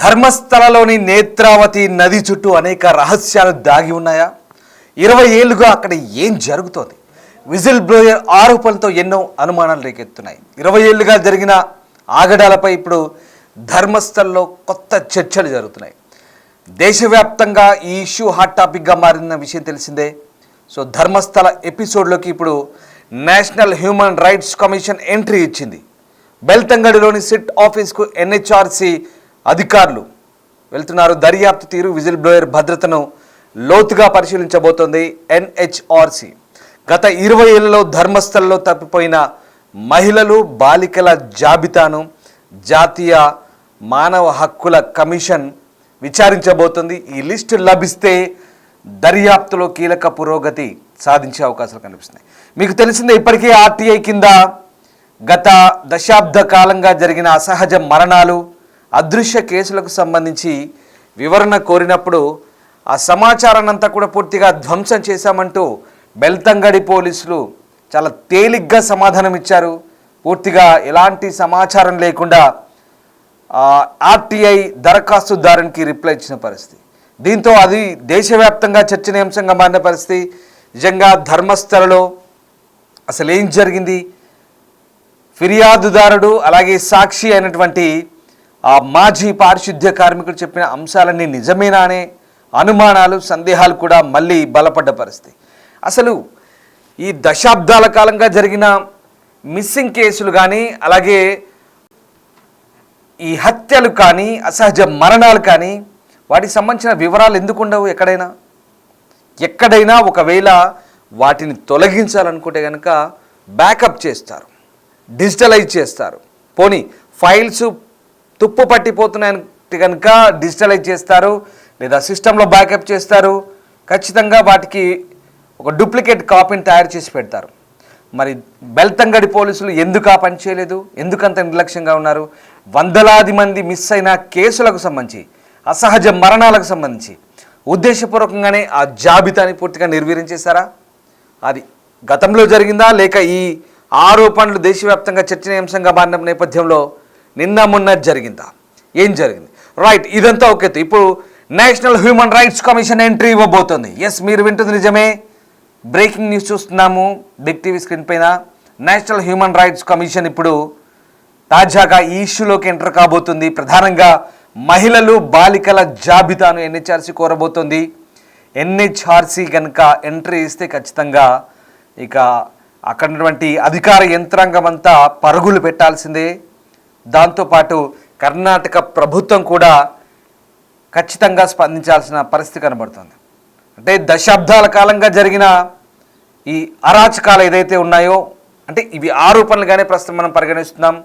ధర్మస్థలలోని నేత్రావతి నది చుట్టూ అనేక రహస్యాలు దాగి ఉన్నాయా? 20 ఏళ్లుగా అక్కడ ఏం జరుగుతోంది? విజిల్ బ్లోయర్ ఆరోపణలతో ఎన్నో అనుమానాలు రేకెత్తున్నాయి. 20 ఏళ్లుగా జరిగిన ఆగడాలపై ఇప్పుడు ధర్మస్థల్లో కొత్త చర్చలు జరుగుతున్నాయి. దేశవ్యాప్తంగా ఈ ఇష్యూ హాట్ టాపిక్గా మారిన విషయం తెలిసిందే. సో ధర్మస్థల ఎపిసోడ్లోకి ఇప్పుడు national human rights commission entry ఇచ్చింది. బెల్తంగడిలోని సిట్ ఆఫీస్కు ఎన్హెచ్ఆర్సీ అధికారులు వెళ్తున్నారు. దర్యాప్తు తీరు, విజిల్ బ్లోయర్ భద్రతను లోతుగా పరిశీలించబోతోంది ఎన్హెచ్ఆర్సీ. గత 20 ఏళ్లలో ధర్మస్థలలో తప్పిపోయిన మహిళలు, బాలికల జాబితాను జాతీయ మానవ హక్కుల కమిషన్ విచారించబోతోంది. ఈ లిస్టు లభిస్తే దర్యాప్తులో కీలక పురోగతి సాధించే అవకాశాలు కనిపిస్తున్నాయి. మీకు తెలిసిందే, ఇప్పటికే ఆర్టీఐ కింద గత దశాబ్ద కాలంగా జరిగిన అసహజ మరణాలు, అదృశ్య కేసులకు సంబంధించి వివరణ కోరినప్పుడు ఆ సమాచారాన్ని అంతా కూడా పూర్తిగా ధ్వంసం చేశామంటూ బెల్తంగడి పోలీసులు చాలా తేలిగ్గా సమాధానం ఇచ్చారు. పూర్తిగా ఎలాంటి సమాచారం లేకుండా ఆర్టీఐ దరఖాస్తుదారునికి రిప్లై ఇచ్చిన పరిస్థితి. దీంతో అది దేశవ్యాప్తంగా చర్చనీయాంశంగా మారిన పరిస్థితి. నిజంగా ధర్మస్థలలో అసలు ఏం జరిగింది? ఫిర్యాదుదారుడు అలాగే సాక్షి అయినటువంటి ఆ మాజీ పారిశుద్ధ్య కార్మికుడు చెప్పిన అంశాలన్నీ నిజమేనా అనే అనుమానాలు, సందేహాలు కూడా మళ్ళీ బలపడ్డ పరిస్థితి. అసలు ఈ దశాబ్దాల కాలంగా జరిగిన మిస్సింగ్ కేసులు కానీ, అలాగే ఈ హత్యలు కానీ, అసహజ మరణాలు కానీ, వాటికి సంబంధించిన వివరాలు ఎందుకు ఉండవు? ఎక్కడైనా ఒకవేళ వాటిని తొలగించాలనుకుంటే కనుక బ్యాకప్ చేస్తారు, డిజిటలైజ్ చేస్తారు. పోనీ ఫైల్స్ తుప్పు పట్టిపోతున్నాయంటే కనుక డిజిటలైజ్ చేస్తారు, లేదా సిస్టంలో బ్యాకప్ చేస్తారు. ఖచ్చితంగా వాటికి ఒక డూప్లికేట్ కాపీని తయారు చేసి పెడతారు. మరి బెల్తంగడి పోలీసులు ఎందుకు ఆ పని చేయలేదు? ఎందుకంత నిర్లక్ష్యంగా ఉన్నారు? వందలాది మంది మిస్ అయిన కేసులకు సంబంధించి, అసహజ మరణాలకు సంబంధించి ఉద్దేశపూర్వకంగానే ఆ జాబితాని పూర్తిగా నిర్వీర్యం. అది గతంలో జరిగిందా, లేక ఈ ఆరోపణలు దేశవ్యాప్తంగా చర్చనీయాంశంగా మారిన నేపథ్యంలో నిన్న మొన్న జరిగిందా? ఏం జరిగింది? రైట్, ఇదంతా ఓకే. ఇప్పుడు national human rights commission entry ఇవ్వబోతోంది. ఎస్, మీరు వింటుంది నిజమే. బ్రేకింగ్ న్యూస్ చూస్తున్నాము బిగ్ టీవీ స్క్రీన్ పైన. నేషనల్ హ్యూమన్ రైట్స్ కమిషన్ ఇప్పుడు తాజాగా ఈ ఇష్యూలోకి ఎంటర్ కాబోతుంది. ప్రధానంగా మహిళలు, బాలికల జాబితాను ఎన్హెచ్ఆర్సీ కోరబోతోంది. ఎన్హెచ్ఆర్సీ కనుక ఎంట్రీ ఇస్తే ఖచ్చితంగా ఇక అక్కడ ఉన్నటువంటి అధికార యంత్రాంగం అంతా పరుగులు పెట్టాల్సిందే. దాంతోపాటు కర్ణాటక ప్రభుత్వం కూడా ఖచ్చితంగా స్పందించాల్సిన పరిస్థితి కనబడుతుంది. అంటే దశాబ్దాల కాలంగా జరిగిన ఈ అరాచకాలు ఏదైతే ఉన్నాయో, అంటే ఇవి ఆరోపణలుగానే ప్రస్తుతం మనం పరిగణిస్తున్నాం.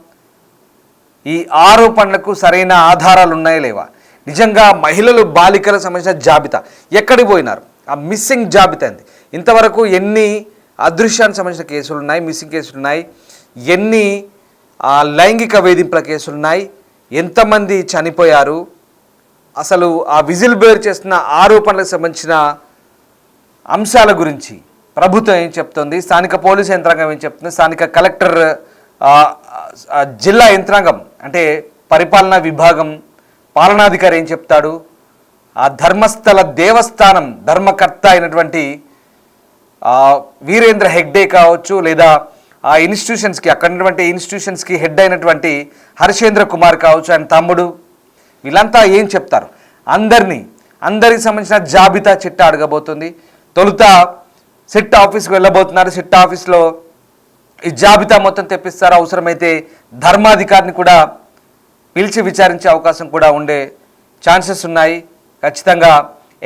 ఈ ఆరోపణలకు సరైన ఆధారాలు ఉన్నాయా లేవా? నిజంగా మహిళలు, బాలికలకు సంబంధించిన జాబితా ఎక్కడికి పోయినారు? ఆ మిస్సింగ్ జాబితా ఏంది? ఇంతవరకు ఎన్ని అదృశ్యానికి సంబంధించిన కేసులు ఉన్నాయి, మిస్సింగ్ కేసులు ఉన్నాయి, ఎన్ని లైంగిక వేధింపుల కేసులు ఉన్నాయి, ఎంతమంది చనిపోయారు, అసలు ఆ విజిల్ బ్లోయర్ చేస్తున్న ఆరోపణలకు సంబంధించిన అంశాల గురించి ప్రభుత్వం ఏం చెప్తుంది, స్థానిక పోలీసు యంత్రాంగం ఏం చెప్తుంది, స్థానిక కలెక్టర్, జిల్లా యంత్రాంగం అంటే పరిపాలనా విభాగం, పాలనాధికారి ఏం చెప్తాడు, ఆ ధర్మస్థల దేవస్థానం ధర్మకర్త అయినటువంటి వీరేంద్ర హెగ్డే కావచ్చు, లేదా ఆ ఇన్స్టిట్యూషన్స్కి, అక్కడ ఉన్నటువంటి ఇన్స్టిట్యూషన్స్కి హెడ్ అయినటువంటి హర్షేంద్ర కుమార్ కావచ్చు, ఆయన తమ్ముడు, వీళ్ళంతా ఏం చెప్తారు? అందరికి సంబంధించిన జాబితా చిట్టా అడగబోతుంది. తొలుత సిట్ ఆఫీస్కి వెళ్ళబోతున్నారు. సిట్ ఆఫీస్లో ఈ జాబితా మొత్తం తెప్పిస్తారు. అవసరమైతే ధర్మాధికారిని కూడా పిలిచి విచారించే అవకాశం కూడా ఉండే ఛాన్సెస్ ఉన్నాయి. ఖచ్చితంగా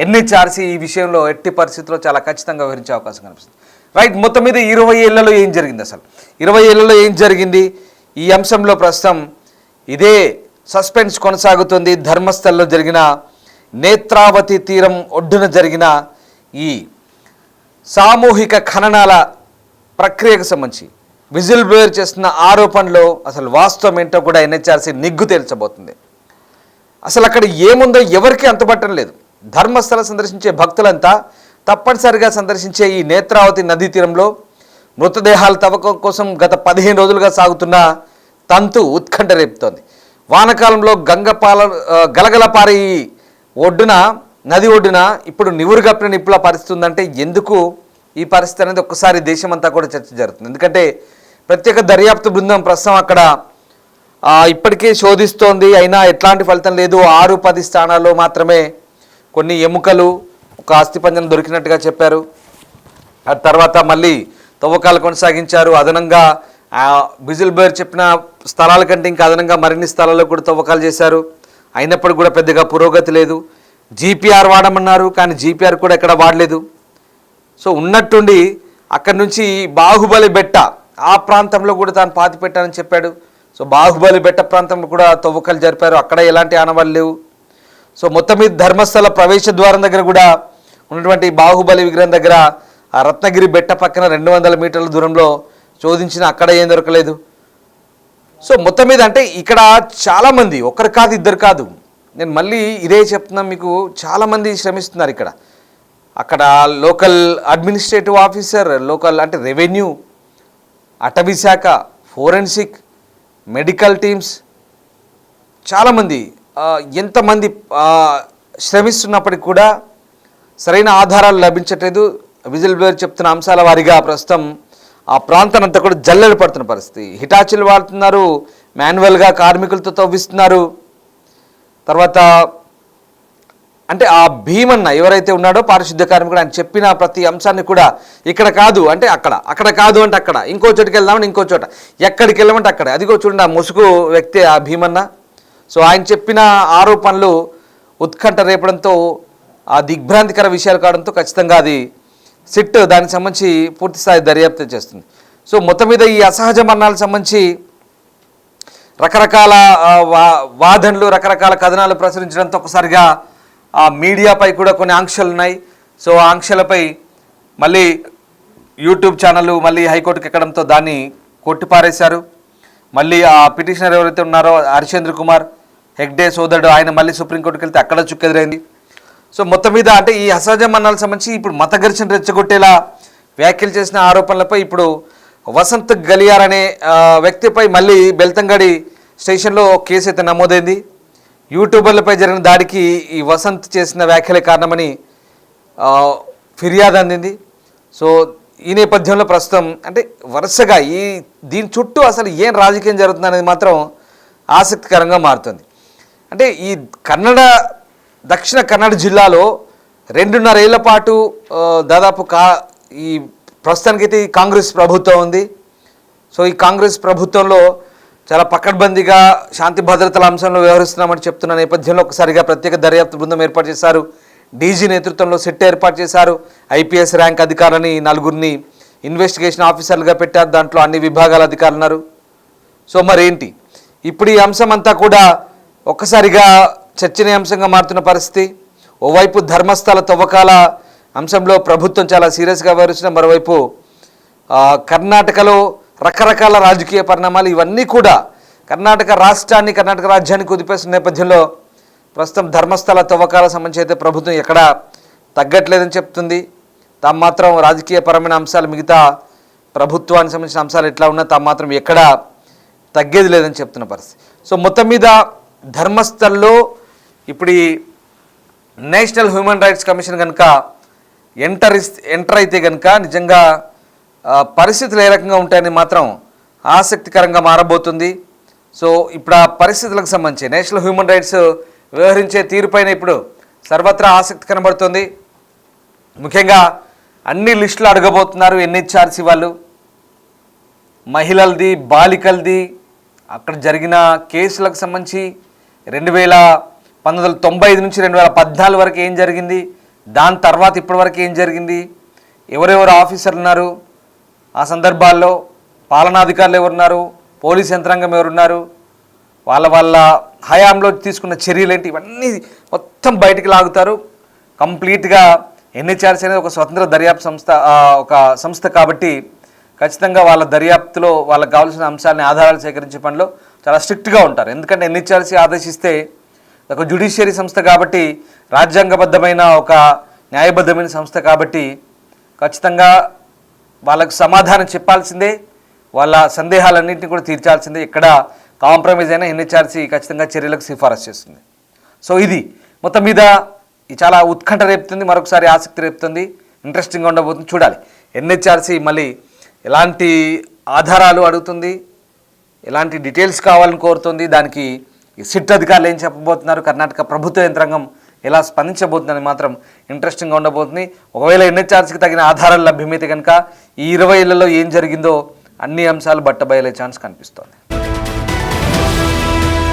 ఎన్హెచ్ఆర్సీ ఈ విషయంలో ఎట్టి పరిస్థితుల్లో చాలా ఖచ్చితంగా వివరించే అవకాశం కనిపిస్తుంది. రైట్, మొత్తం మీద 20 ఏళ్లలో ఏం జరిగింది? అసలు 20 ఏళ్లలో ఏం జరిగింది? ఈ అంశంలో ప్రస్తుతం ఇదే సస్పెన్స్ కొనసాగుతుంది. ధర్మస్థల్లో జరిగిన నేత్రావతి తీరం ఒడ్డున జరిగిన ఈ సామూహిక ఖననాల ప్రక్రియకు సంబంధించి విజిల్ బ్లోయర్ చేస్తున్న ఆరోపణలో అసలు వాస్తవం ఏంటో కూడా ఎన్హెచ్ఆర్సీ నిగ్గు తేల్చబోతుంది. అసలు అక్కడ ఏముందో ఎవరికీ అంతుపట్టడం లేదు. ధర్మస్థల సందర్శించే భక్తులంతా తప్పనిసరిగా సందర్శించే ఈ నేత్రావతి నదీ తీరంలో మృతదేహాల తవ్వకం కోసం గత 15 రోజులుగా సాగుతున్న తంతు ఉత్కంఠ రేపుతోంది. వానకాలంలో గలగల పారే ఒడ్డున నది ఒడ్డున ఇప్పుడు నివురు కప్పిన నిప్పుల పరిస్థితి ఉందంటే ఎందుకు ఈ పరిస్థితి అనేది ఒక్కసారి దేశమంతా కూడా చర్చ జరుగుతుంది. ఎందుకంటే ప్రత్యేక దర్యాప్తు బృందం ప్రస్తుతం అక్కడ ఇప్పటికే శోధిస్తోంది. అయినా ఎట్లాంటి ఫలితం లేదు. 6-10 స్థానాల్లో మాత్రమే కొన్ని ఎముకలు, ఒక అస్థిపంజరం దొరికినట్టుగా చెప్పారు. ఆ తర్వాత మళ్ళీ తవ్వకాలు కొనసాగించారు. అదనంగా బిజిల్ బేర్ చెప్పిన స్థలాల కంటే ఇంకా అదనంగా మరిన్ని స్థలాల్లో కూడా తవ్వకాలు చేశారు. అయినప్పటికీ కూడా పెద్దగా పురోగతి లేదు. జీపీఆర్ వాడమన్నారు, కానీ జీపీఆర్ కూడా ఎక్కడ వాడలేదు. సో ఉన్నట్టుండి అక్కడి నుంచి బాహుబలి బెట్ట ఆ ప్రాంతంలో కూడా తాను పాతి పెట్టానని చెప్పాడు. సో బాహుబలి బెట్ట ప్రాంతంలో కూడా తవ్వకాలు జరిపారు. అక్కడ ఎలాంటి ఆనవాళ్ళు లేవు. సో మొత్తం మీద ధర్మస్థల ప్రవేశ ద్వారం దగ్గర కూడా ఉన్నటువంటి బాహుబలి విగ్రహం దగ్గర ఆ రత్నగిరి బెట్ట పక్కన 200 మీటర్ల దూరంలో శోధించిన అక్కడ ఏం దొరకలేదు. సో మొత్తం మీద అంటే ఇక్కడ చాలామంది, ఒకరు కాదు ఇద్దరు కాదు, నేను మళ్ళీ ఇదే చెప్తున్నాను మీకు, చాలామంది శ్రమిస్తున్నారు ఇక్కడ. అక్కడ లోకల్ అడ్మినిస్ట్రేటివ్ ఆఫీసర్, లోకల్ అంటే రెవెన్యూ, అటవీ శాఖ, ఫోరెన్సిక్, మెడికల్ టీమ్స్, చాలామంది ఎంతమంది శ్రమిస్తున్నప్పటికి కూడా సరైన ఆధారాలు లభించట్లేదు. విజిల్ బ్లోయర్ చెప్తున్న అంశాల వారీగా ప్రస్తుతం ఆ ప్రాంతానంతా కూడా జల్లెడ పడుతున్న పరిస్థితి. హిటాచీలు వాడుతున్నారు, మాన్యువల్గా కార్మికులతో తవ్విస్తున్నారు. తర్వాత అంటే ఆ భీమన్న ఎవరైతే ఉన్నాడో పారిశుద్ధ్య కార్మికుడు, ఆయన చెప్పిన ప్రతి అంశాన్ని కూడా ఇక్కడ కాదు అంటే అక్కడ, అక్కడ కాదు అంటే అక్కడ, ఇంకో చోటుకి వెళ్దామని ఇంకో చోట, ఎక్కడికి వెళ్ళమంటే అక్కడ. అదిగో చూడండి ఆ ముసుగు వ్యక్తి ఆ భీమన్న. సో ఆయన చెప్పిన ఆరోపణలు ఉత్కంఠ రేపడంతో, ఆ దిగ్భ్రాంతికర విషయాలు కావడంతో ఖచ్చితంగా అది సిట్ దానికి సంబంధించి పూర్తిస్థాయి దర్యాప్తు చేస్తుంది. సో మొత్తం మీద ఈ అసహజ మరణాలకు సంబంధించి రకరకాల వాదనలు, రకరకాల కథనాలు ప్రచురించడంతో ఒకసారిగా ఆ మీడియాపై కూడా కొన్ని ఆంక్షలు ఉన్నాయి. సో ఆ ఆంక్షలపై మళ్ళీ యూట్యూబ్ ఛానళ్ళు మళ్ళీ హైకోర్టుకి ఎక్కడంతో దాన్ని కొట్టిపారేశారు. మళ్ళీ ఆ పిటిషనర్ ఎవరైతే ఉన్నారో హరిశ్చంద్ర కుమార్ హెగ్డే సోదరుడు, ఆయన మళ్ళీ సుప్రీంకోర్టుకి వెళ్తే అక్కడ చుక్కెదురైంది. సో మొత్తం మీద అంటే ఈ అసహజ మరణాలకు సంబంధించి ఇప్పుడు మత ఘర్షణ రెచ్చగొట్టేలా వ్యాఖ్యలు చేసిన ఆరోపణలపై ఇప్పుడు వసంత్ గలియార్ అనే వ్యక్తిపై మళ్ళీ బెల్తంగడి స్టేషన్లో కేసు అయితే నమోదైంది. యూట్యూబర్లపై జరిగిన దాడికి ఈ వసంత్ చేసిన వ్యాఖ్యలే కారణమని ఫిర్యాదు అందింది. సో ఈ నేపథ్యంలో ప్రస్తుతం అంటే వరుసగా దీని చుట్టూ అసలు ఏం రాజకీయం జరుగుతుంది అనేది మాత్రం ఆసక్తికరంగా మారుతుంది. అంటే ఈ దక్షిణ కన్నడ జిల్లాలో 2.5 ఏళ్ల పాటు దాదాపు ఈ ప్రస్తుతానికైతే ఈ కాంగ్రెస్ ప్రభుత్వం ఉంది. సో ఈ కాంగ్రెస్ ప్రభుత్వంలో చాలా పకడ్బందీగా శాంతి భద్రతల అంశంలో వ్యవహరిస్తున్నామని చెప్తున్న నేపథ్యంలో ఒకసారిగా ప్రత్యేక దర్యాప్తు బృందం ఏర్పాటు చేశారు. డీజీ నేతృత్వంలో సెట్ ఏర్పాటు చేశారు. ఐపీఎస్ ర్యాంక్ అధికారులని 4 ఇన్వెస్టిగేషన్ ఆఫీసర్లుగా పెట్టారు. దాంట్లో అన్ని విభాగాల అధికారులు ఉన్నారు. సో మరేంటి ఇప్పుడు ఈ అంశం అంతా కూడా ఒక్కసారిగా చర్చనీయాంశంగా మారుతున్న పరిస్థితి. ఓవైపు ధర్మస్థల తవ్వకాల అంశంలో ప్రభుత్వం చాలా సీరియస్గా వ్యవహరిస్తున్న, మరోవైపు కర్ణాటకలో రకరకాల రాజకీయ పరిణామాలు, ఇవన్నీ కూడా కర్ణాటక రాజ్యాన్ని కుదిపేస్తున్న నేపథ్యంలో ప్రస్తుతం ధర్మస్థల తవ్వకాల సంబంధించి అయితే ప్రభుత్వం ఎక్కడా తగ్గట్లేదని చెప్తుంది. తాము మాత్రం రాజకీయపరమైన అంశాలు, మిగతా ప్రభుత్వానికి సంబంధించిన అంశాలు ఎట్లా ఉన్నా తాము మాత్రం ఎక్కడా తగ్గేది లేదని చెప్తున్న పరిస్థితి. సో మొత్తం మీద ధర్మస్థల్లో ఇప్పుడు ఈ నేషనల్ హ్యూమన్ రైట్స్ కమిషన్ కనుక ఎంటర్ అయితే కనుక నిజంగా పరిస్థితులు ఏ రకంగా ఉంటాయని మాత్రం ఆసక్తికరంగా మారబోతుంది. సో ఇప్పుడు ఆ పరిస్థితులకు సంబంధించి నేషనల్ హ్యూమన్ రైట్స్ వ్యవహరించే తీరుపైన ఇప్పుడు సర్వత్రా ఆసక్తి కనబడుతుంది. ముఖ్యంగా అన్ని లిస్టులు అడగబోతున్నారు ఎన్హెచ్ఆర్సీ వాళ్ళు. మహిళలది, బాలికలది, అక్కడ జరిగిన కేసులకు సంబంధించి 1995 నుంచి 2014 వరకు ఏం జరిగింది, దాని తర్వాత ఇప్పటి వరకు ఏం జరిగింది, ఎవరెవరు ఆఫీసర్లు ఉన్నారు, ఆ సందర్భాల్లో పాలనాధికారులు ఎవరున్నారు, పోలీస్ యంత్రాంగం ఎవరున్నారు, వాళ్ళ హయాంలో తీసుకున్న చర్యలు ఏంటి, ఇవన్నీ మొత్తం బయటికి లాగుతారు. కంప్లీట్గా ఎన్హెచ్ఆర్సీ అనేది ఒక స్వతంత్ర దర్యాప్తు సంస్థ కాబట్టి ఖచ్చితంగా వాళ్ళ దర్యాప్తులో వాళ్ళకి కావాల్సిన అంశాలని ఆధారాలు సేకరించే పనిలో చాలా స్ట్రిక్ట్గా ఉంటారు. ఎందుకంటే ఎన్హెచ్ఆర్సీ ఆదేశిస్తే ఒక జ్యుడిషియరీ సంస్థ కాబట్టి, రాజ్యాంగబద్ధమైన ఒక న్యాయబద్ధమైన సంస్థ కాబట్టి ఖచ్చితంగా వాళ్ళకు సమాధానం చెప్పాల్సిందే, వాళ్ళ సందేహాలన్నింటినీ కూడా తీర్చాల్సిందే. ఇక్కడ కాంప్రమైజ్ అయినా ఎన్హెచ్ఆర్సీ ఖచ్చితంగా చర్యలకు సిఫారసు చేస్తుంది. సో ఇది మొత్తం మీద చాలా ఉత్కంఠ రేపుతుంది, మరొకసారి ఆసక్తి రేపుతుంది, ఇంట్రెస్టింగ్గా ఉండబోతుంది. చూడాలి ఎన్హెచ్ఆర్సీ మళ్ళీ ఎలాంటి ఆధారాలు అడుగుతుంది, ఎలాంటి డీటెయిల్స్ కావాలని కోరుతుంది, దానికి సిట్ అధికారులు ఏం చెప్పబోతున్నారు, కర్ణాటక ప్రభుత్వ యంత్రాంగం ఎలా స్పందించబోతుందని మాత్రం ఇంట్రెస్టింగ్గా ఉండబోతుంది. ఒకవేళ ఎన్హెచ్ఆర్సీకి తగిన ఆధారాలు లభ్యమైతే కనుక ఈ 20 ఏళ్లలో ఏం జరిగిందో అన్ని అంశాలు బట్టబయలే ఛాన్స్ కనిపిస్తోంది.